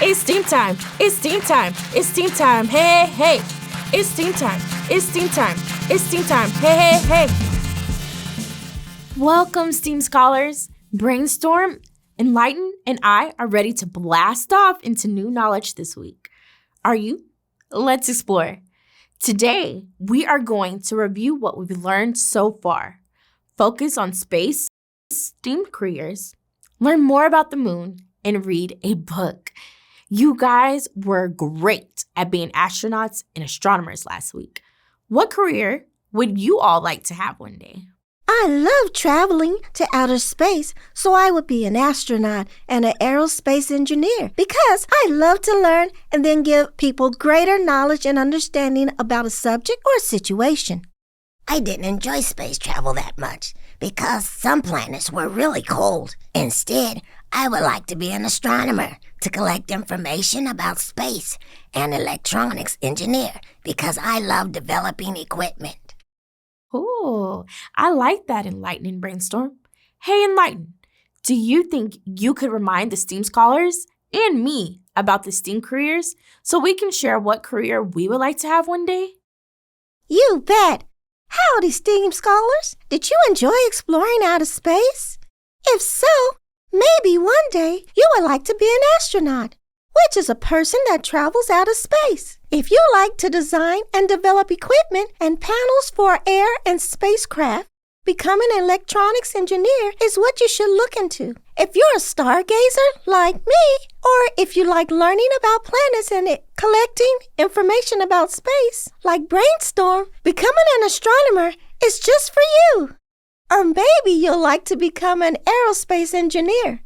It's team time. It's team time. It's team time. Hey, hey. It's team time. It's team time. It's team time. Hey, hey, hey. Welcome, STEAM scholars. Brainstorm, Enlighten, and I are ready to blast off into new knowledge this week. Are you? Let's explore. Today, we are going to review what we've learned so far. Focus on space, STEAM careers, learn more about the moon, and read a book. You guys were great at being astronauts and astronomers last week. What career would you all like to have one day? I love traveling to outer space, so I would be an astronaut and an aerospace engineer because I love to learn and then give people greater knowledge and understanding about a subject or situation. I didn't enjoy space travel that much because some planets were really cold. Instead, I would like to be an astronomer to collect information about space and electronics engineer because I love developing equipment. Ooh, I like that enlightening brainstorm. Hey, Enlighten, do you think you could remind the STEAM scholars and me about the STEAM careers so we can share what career we would like to have one day? You bet! Howdy, STEAM scholars! Did you enjoy exploring outer space? If so, maybe one day you would like to be an astronaut, which is a person that travels out of space. If you like to design and develop equipment and panels for air and spacecraft, becoming an electronics engineer is what you should look into. If you're a stargazer like me, or if you like learning about planets and collecting information about space, like Brainstorm, becoming an astronomer is just for you. Or maybe you'll like to become an aerospace engineer.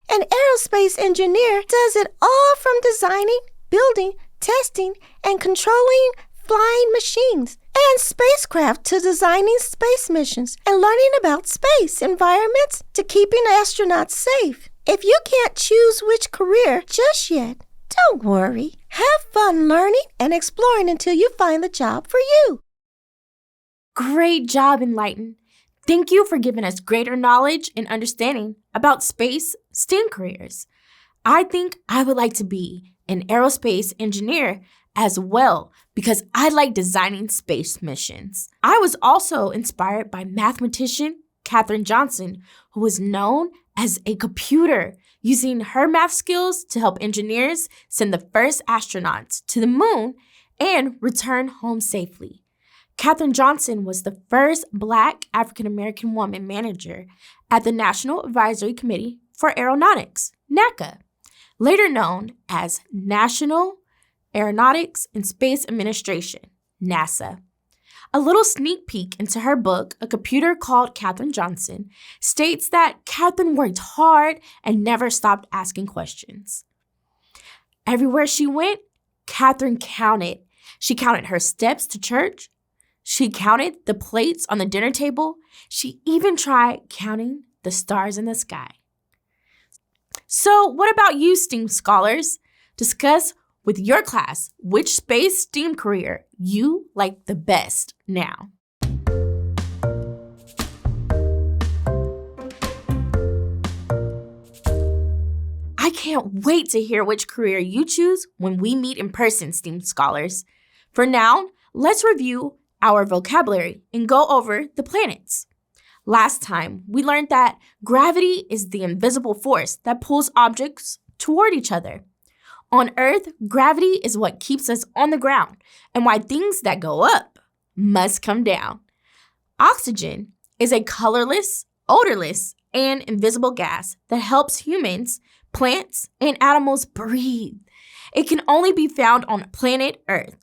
An aerospace engineer does it all from designing, building, testing, and controlling flying machines and spacecraft to designing space missions and learning about space environments to keeping astronauts safe. If you can't choose which career just yet, don't worry. Have fun learning and exploring until you find the job for you. Great job, Enlighten. Thank you for giving us greater knowledge and understanding about space STEAM careers. I think I would like to be an aerospace engineer as well because I like designing space missions. I was also inspired by mathematician Katherine Johnson, who was known as a computer, using her math skills to help engineers send the first astronauts to the moon and return home safely. Katherine Johnson was the first Black African-American woman manager at the National Advisory Committee for Aeronautics, NACA, later known as National Aeronautics and Space Administration, NASA. A little sneak peek into her book, A Computer Called Katherine Johnson, states that Katherine worked hard and never stopped asking questions. Everywhere she went, Katherine counted. She counted her steps to church. She counted the plates on the dinner table. She even tried counting the stars in the sky. So what about you, STEAM scholars? Discuss with your class which space STEAM career you like the best now. I can't wait to hear which career you choose when we meet in person, STEAM scholars. For now, let's review our vocabulary and go over the planets. Last time, we learned that gravity is the invisible force that pulls objects toward each other. On Earth, gravity is what keeps us on the ground and why things that go up must come down. Oxygen is a colorless, odorless, and invisible gas that helps humans, plants, and animals breathe. It can only be found on planet Earth.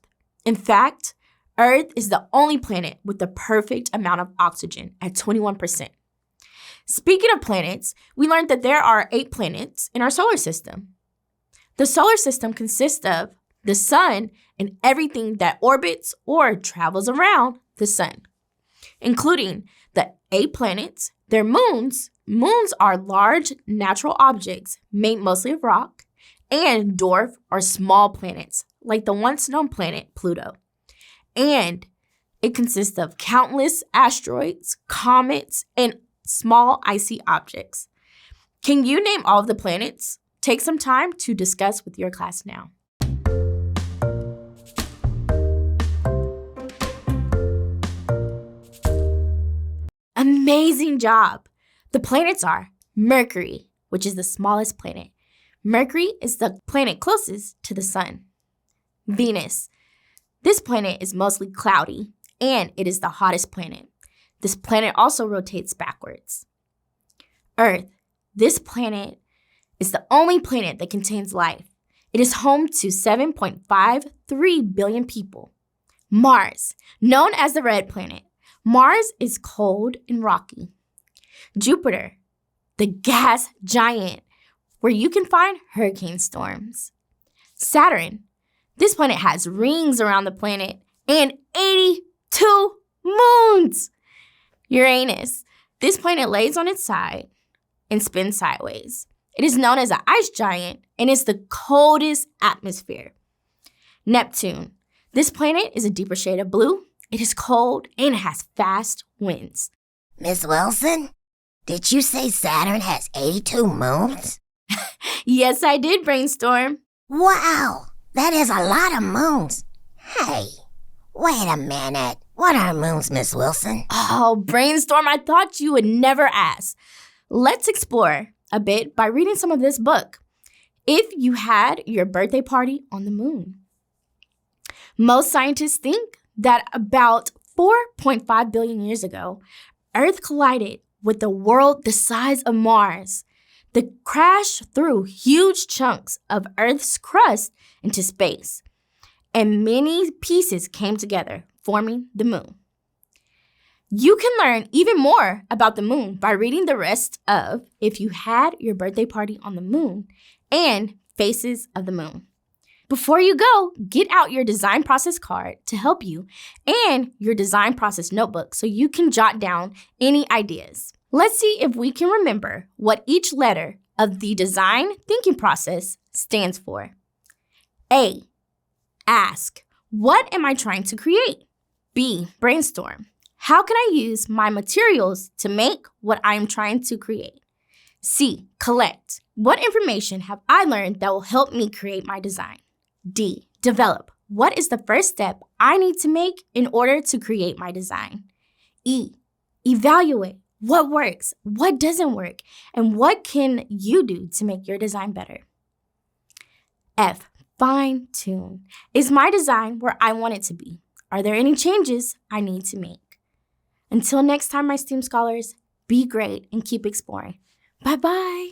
In fact, Earth is the only planet with the perfect amount of oxygen at 21%. Speaking of planets, we learned that there are 8 planets in our solar system. The solar system consists of the sun and everything that orbits or travels around the sun, including the 8 planets, their moons. Moons are large natural objects made mostly of rock, and dwarf or small planets, like the once known planet Pluto. And it consists of countless asteroids, comets, and small icy objects. Can you name all of the planets? take some time to discuss with your class now. Amazing job! The planets are Mercury, which is the smallest planet. Mercury is the planet closest to the sun. Venus. This planet is mostly cloudy, and it is the hottest planet. This planet also rotates backwards. Earth. This planet is the only planet that contains life. It is home to 7.53 billion people. Mars, known as the red planet. Mars is cold and rocky. Jupiter, the gas giant, where you can find hurricane storms. Saturn, this planet has rings around the planet and 82 moons. Uranus, this planet lays on its side and spins sideways. It is known as an ice giant and is the coldest atmosphere. Neptune, this planet is a deeper shade of blue. It is cold and it has fast winds. Miss Wilson, did you say Saturn has 82 moons? Yes, I did, Brainstorm. Wow, that is a lot of moons. Hey, wait a minute. What are moons, Miss Wilson? Oh, Brainstorm, I thought you would never ask. Let's explore a bit by reading some of this book. If you had your birthday party on the moon. Most scientists think that about 4.5 billion years ago, Earth collided with a world the size of Mars. The crash threw huge chunks of Earth's crust into space, and many pieces came together, forming the moon. You can learn even more about the moon by reading the rest of If You Had Your Birthday Party on the Moon and Faces of the Moon. Before you go, get out your design process card to help you and your design process notebook so you can jot down any ideas. Let's see if we can remember what each letter of the design thinking process stands for. A, ask, what am I trying to create? B, brainstorm. How can I use my materials to make what I am trying to create? C, collect. What information have I learned that will help me create my design? D, develop. What is the first step I need to make in order to create my design? E, evaluate. What works? What doesn't work? And what can you do to make your design better? F, fine tune. Is my design where I want it to be? Are there any changes I need to make? Until next time, my STEAM scholars, be great and keep exploring. Bye-bye.